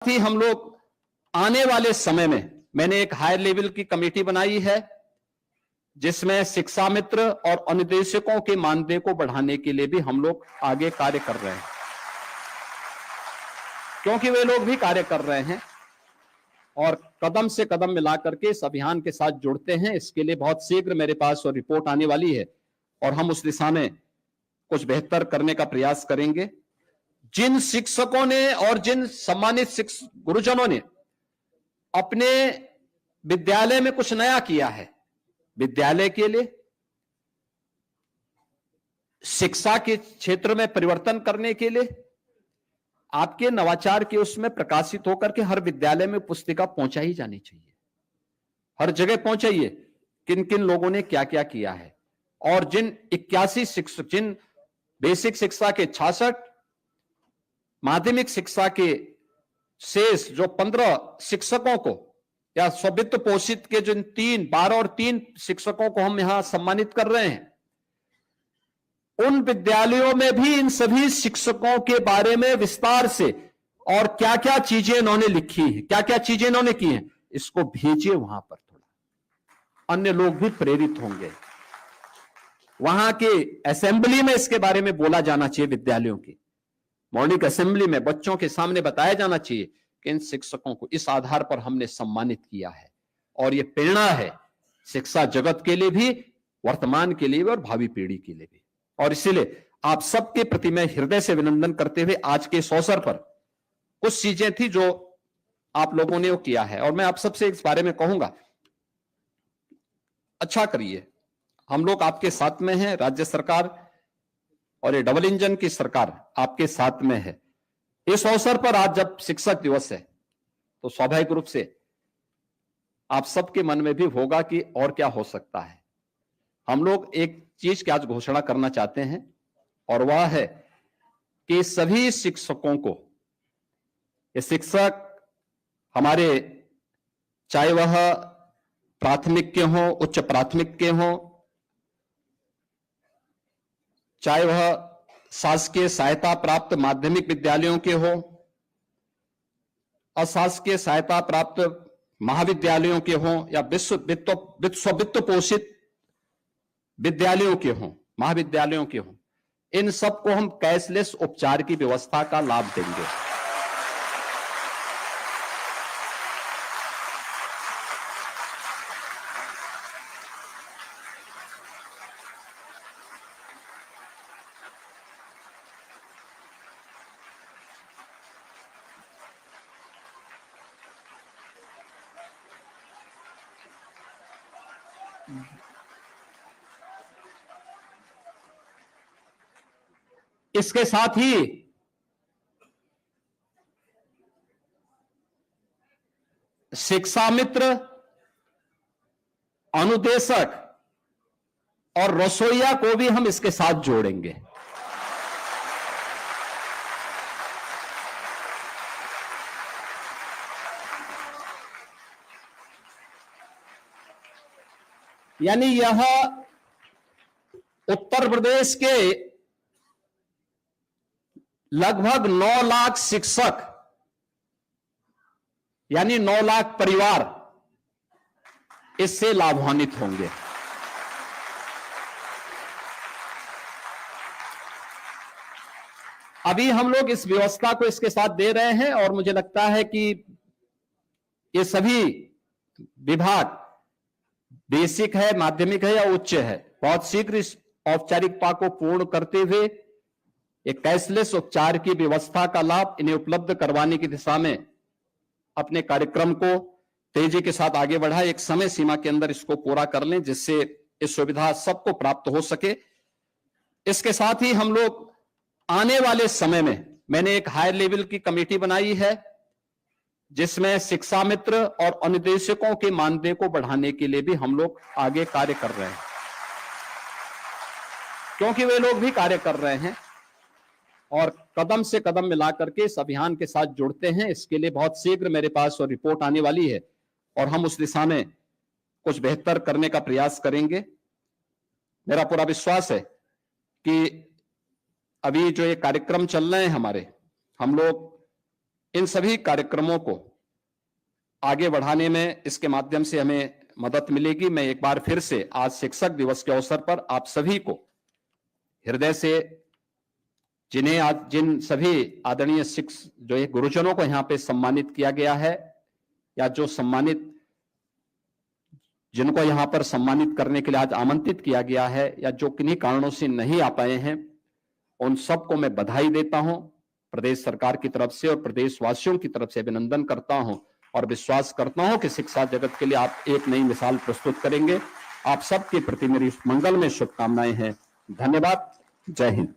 ही हम लोग आने वाले समय में मैंने एक हायर लेवल की कमेटी बनाई है जिसमें शिक्षा मित्र और अनुदेशकों के मानदेय को बढ़ाने के लिए भी हम लोग आगे कार्य कर रहे हैं, क्योंकि वे लोग भी कार्य कर रहे हैं और कदम से कदम मिलाकर के इस अभियान के साथ जुड़ते हैं। इसके लिए बहुत शीघ्र मेरे पास रिपोर्ट आने वाली है और हम उस दिशा में कुछ बेहतर करने का प्रयास करेंगे। जिन शिक्षकों ने और जिन सम्मानित गुरुजनों ने अपने विद्यालय में कुछ नया किया है, विद्यालय के लिए, शिक्षा के क्षेत्र में परिवर्तन करने के लिए, आपके नवाचार के उसमें प्रकाशित होकर के हर विद्यालय में पुस्तिका पहुंचाई जानी चाहिए, हर जगह पहुंचाइए किन किन लोगों ने क्या क्या किया है। और जिन 81 शिक्षक, जिन बेसिक शिक्षा के 66, माध्यमिक शिक्षा के शेष जो 15 शिक्षकों को या स्ववित्त पोषित के जिन 12 और 3 शिक्षकों को हम यहां सम्मानित कर रहे हैं, उन विद्यालयों में भी इन सभी शिक्षकों के बारे में विस्तार से और क्या क्या चीजें इन्होंने लिखी है, क्या क्या चीजें इन्होंने की हैं, इसको भेजिए वहां पर। थोड़ा अन्य लोग भी प्रेरित होंगे। वहां के असेंबली में इसके बारे में बोला जाना चाहिए। विद्यालयों की मॉर्निंग असेंबली में बच्चों के सामने बताया जाना चाहिए कि इन शिक्षकों को इस आधार पर हमने सम्मानित किया है और यह प्रेरणा है शिक्षा जगत के लिए भी, वर्तमान के लिए भी और भावी पीढ़ी के लिए भी। और इसीलिए आप सबके प्रति मैं हृदय से अभिनंदन करते हुए आज के इस अवसर पर कुछ चीजें थी जो आप लोगों ने वो किया है और मैं आप सबसे इस बारे में कहूंगा, अच्छा करिए। हम लोग आपके साथ में हैं, राज्य सरकार और ये डबल इंजन की सरकार आपके साथ में है। इस अवसर पर आज जब शिक्षक दिवस है तो स्वाभाविक रूप से आप सबके मन में भी होगा कि और क्या हो सकता है। हम लोग एक चीज की आज घोषणा करना चाहते हैं और वह है कि सभी शिक्षकों को, ये शिक्षक हमारे चाहे वह प्राथमिक के हों, उच्च प्राथमिक के हों, चाहे वह शासकीय सहायता प्राप्त माध्यमिक विद्यालयों के हो, अशासकीय सहायता प्राप्त महाविद्यालयों के हों या वित्त पोषित विद्यालयों के हों, महाविद्यालयों के हों, इन सबको हम कैशलेस उपचार की व्यवस्था का लाभ देंगे। इसके साथ ही शिक्षा मित्र, अनुदेशक और रसोइया को भी हम इसके साथ जोड़ेंगे। यानी यह उत्तर प्रदेश के लगभग 9 लाख शिक्षक यानी 9 लाख परिवार इससे लाभान्वित होंगे। अभी हम लोग इस व्यवस्था को इसके साथ दे रहे हैं और मुझे लगता है कि ये सभी विभाग, बेसिक है, माध्यमिक है या उच्च है, बहुत शीघ्र इस औपचारिकता को पूर्ण करते हुए एक कैशलेस उपचार की व्यवस्था का लाभ इन्हें उपलब्ध करवाने की दिशा में अपने कार्यक्रम को तेजी के साथ आगे बढ़ाए। एक समय सीमा के अंदर इसको पूरा कर लें जिससे इस सुविधा सबको प्राप्त हो सके। इसके साथ ही हम लोग आने वाले समय में मैंने एक हायर लेवल की कमेटी बनाई है जिसमें शिक्षा मित्र और अनुदेशकों के मानदेय को बढ़ाने के लिए भी हम लोग आगे कार्य कर रहे हैं, क्योंकि वे लोग भी कार्य कर रहे हैं और कदम से कदम मिलाकर के इस अभियान के साथ जुड़ते हैं। इसके लिए बहुत शीघ्र मेरे पास रिपोर्ट आने वाली है और हम उस दिशा में कुछ बेहतर करने का प्रयास करेंगे। मेरा पूरा विश्वास है कि अभी जो ये कार्यक्रम चल रहे हैं हमारे, हम लोग इन सभी कार्यक्रमों को आगे बढ़ाने में इसके माध्यम से हमें मदद मिलेगी। मैं एक बार फिर से आज शिक्षक दिवस के अवसर पर आप सभी को हृदय से, जिन सभी आदरणीय जो एक गुरुजनों को यहाँ पे सम्मानित किया गया है, या जो जिनको यहाँ पर सम्मानित करने के लिए आज आमंत्रित किया गया है, या जो किन्हीं कारणों से नहीं आ पाए हैं, उन सबको मैं बधाई देता हूं। प्रदेश सरकार की तरफ से और प्रदेशवासियों की तरफ से अभिनंदन करता हूं और विश्वास करता हूं कि शिक्षा जगत के लिए आप एक नई मिसाल प्रस्तुत करेंगे। आप सबके प्रति मेरी मंगल में शुभकामनाएं हैं। धन्यवाद। जय हिंद।